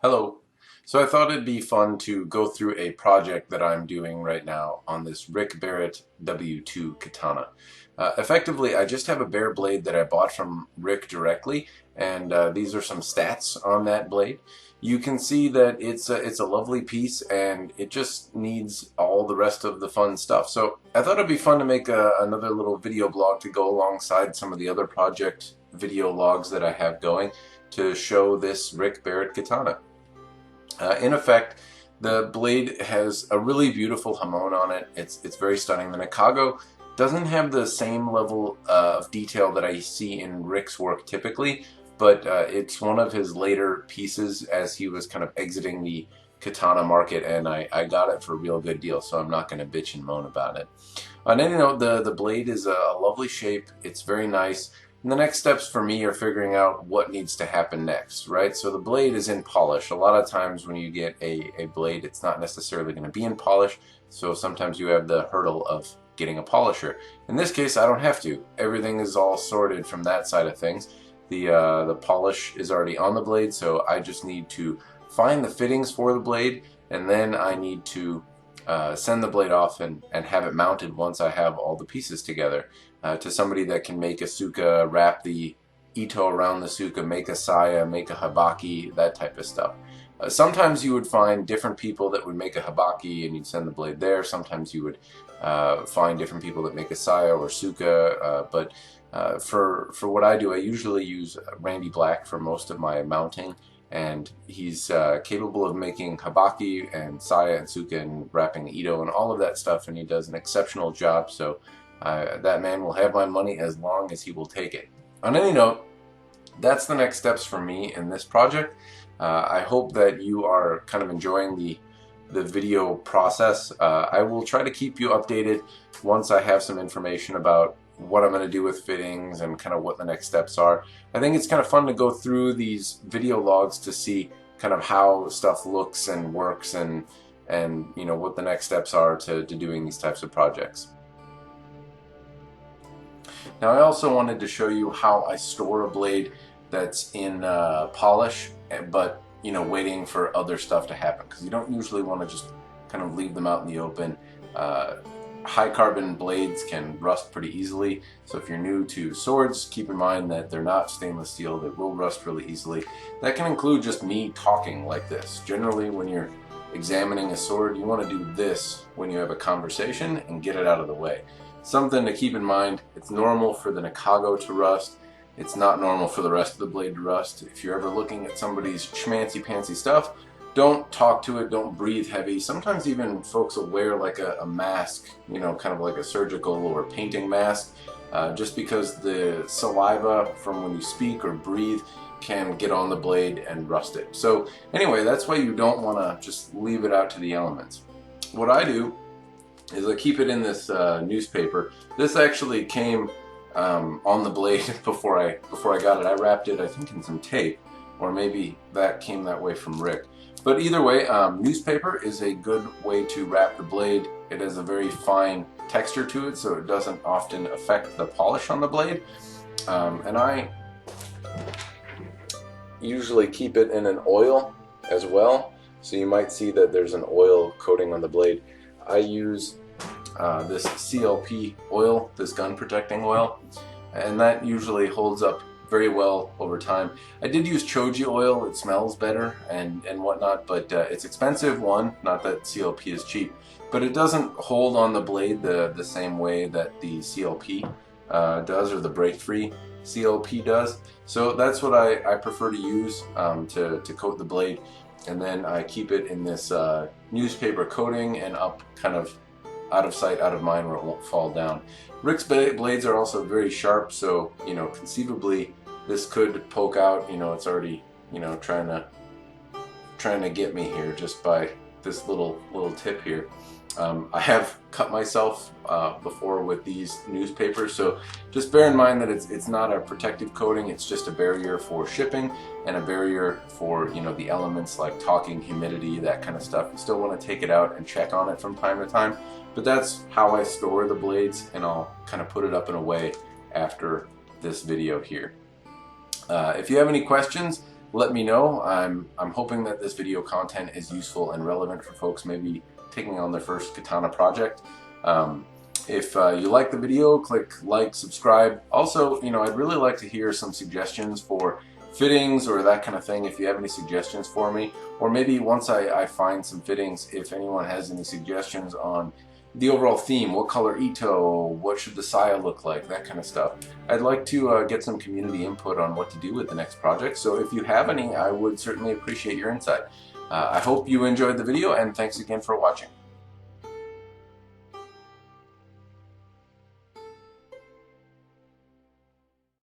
Hello. So I thought it'd be fun to go through a project that I'm doing right now on this Rick Barrett W2 Katana. Effectively, I just have a bare blade that I bought from Rick directly, and these are some stats on that blade. You can see that it's a lovely piece, and it just needs all the rest of the fun stuff. So I thought it'd be fun to make another little video blog to go alongside some of the other project video logs that I have going to show this Rick Barrett Katana. In effect, the blade has a really beautiful hamon on it. It's very stunning. The Nakago doesn't have the same level of detail that I see in Rick's work typically, but it's one of his later pieces as he was kind of exiting the katana market, and I got it for a real good deal, so I'm not going to bitch and moan about it. On any note, the blade is a lovely shape. It's very nice. And the next steps for me are figuring out what needs to happen next, right? So the blade is in polish. A lot of times when you get a blade, it's not necessarily going to be in polish, so sometimes you have the hurdle of getting a polisher. In this case, I don't have to. Everything is all sorted from that side of things. The polish is already on the blade, so I just need to find the fittings for the blade, and then I need to send the blade off and have it mounted once I have all the pieces together to somebody that can make a suka, wrap the ito around the suka, make a saya, make a habaki, that type of stuff. Sometimes you would find different people that would make a habaki and you'd send the blade there. Sometimes you would find different people that make a saya or suka, but for what I do, I usually use Randy Black for most of my mounting, and he's capable of making habaki and saya and suka and wrapping ito and all of that stuff, and he does an exceptional job, so that man will have my money as long as he will take it. On any note, that's the next steps for me in this project. I hope that you are kind of enjoying the video process. I will try to keep you updated once I have some information about what I'm going to do with fittings and kind of what the next steps are. I think it's kind of fun to go through these video logs to see kind of how stuff looks and works, and you know what the next steps are to doing these types of projects. Now I also wanted to show you how I store a blade that's in polish, but you know, waiting for other stuff to happen, because you don't usually want to just kind of leave them out in the open. High carbon blades can rust pretty easily, so if you're new to swords, keep in mind that they're not stainless steel. They will rust really easily. That can include just me talking like this. Generally, when you're examining a sword, you want to do this when you have a conversation and get it out of the way. Something to keep in mind: it's normal for the Nakago to rust. It's not normal for the rest of the blade to rust. If you're ever looking at somebody's schmancy-pantsy stuff, don't talk to it, don't breathe heavy. Sometimes even folks will wear like a mask, you know, kind of like a surgical or painting mask, just because the saliva from when you speak or breathe can get on the blade and rust it. So anyway, that's why you don't want to just leave it out to the elements. What I do is I keep it in this newspaper. This actually came on the blade before I got it. I wrapped it, I think, in some tape, or maybe that came that way from Rick. But either way, newspaper is a good way to wrap the blade. It has a very fine texture to it, so it doesn't often affect the polish on the blade. And I usually keep it in an oil as well, so you might see that there's an oil coating on the blade. I use this CLP oil, this gun protecting oil, and that usually holds up very well over time. I did use Choji oil. It smells better and whatnot, but it's expensive. One, not that CLP is cheap, but it doesn't hold on the blade the same way that the CLP does, or the break-free CLP does. So that's what I prefer to use to coat the blade, and then I keep it in this newspaper coating and up kind of out of sight, out of mind, where it won't fall down. Rick's blades are also very sharp, so you know, conceivably this could poke out. You know, it's already, you know, trying to get me here just by this little tip here. I have cut myself before with these newspapers, so just bear in mind that it's not a protective coating. It's just a barrier for shipping and a barrier for, you know, the elements like talking, humidity, that kind of stuff. You still want to take it out and check on it from time to time, but that's how I store the blades, and I'll kind of put it up and away after this video here. If you have any questions, let me know. I'm hoping that this video content is useful and relevant for folks maybe taking on their first katana project. If you like the video, click like, subscribe. Also, I'd really like to hear some suggestions for fittings or that kind of thing. If you have any suggestions for me, or maybe once I find some fittings, if anyone has any suggestions on the overall theme, what color ito, what should the saya look like, that kind of stuff. I'd like to get some community input on what to do with the next project, so if you have any, I would certainly appreciate your insight. I hope you enjoyed the video, and thanks again for watching.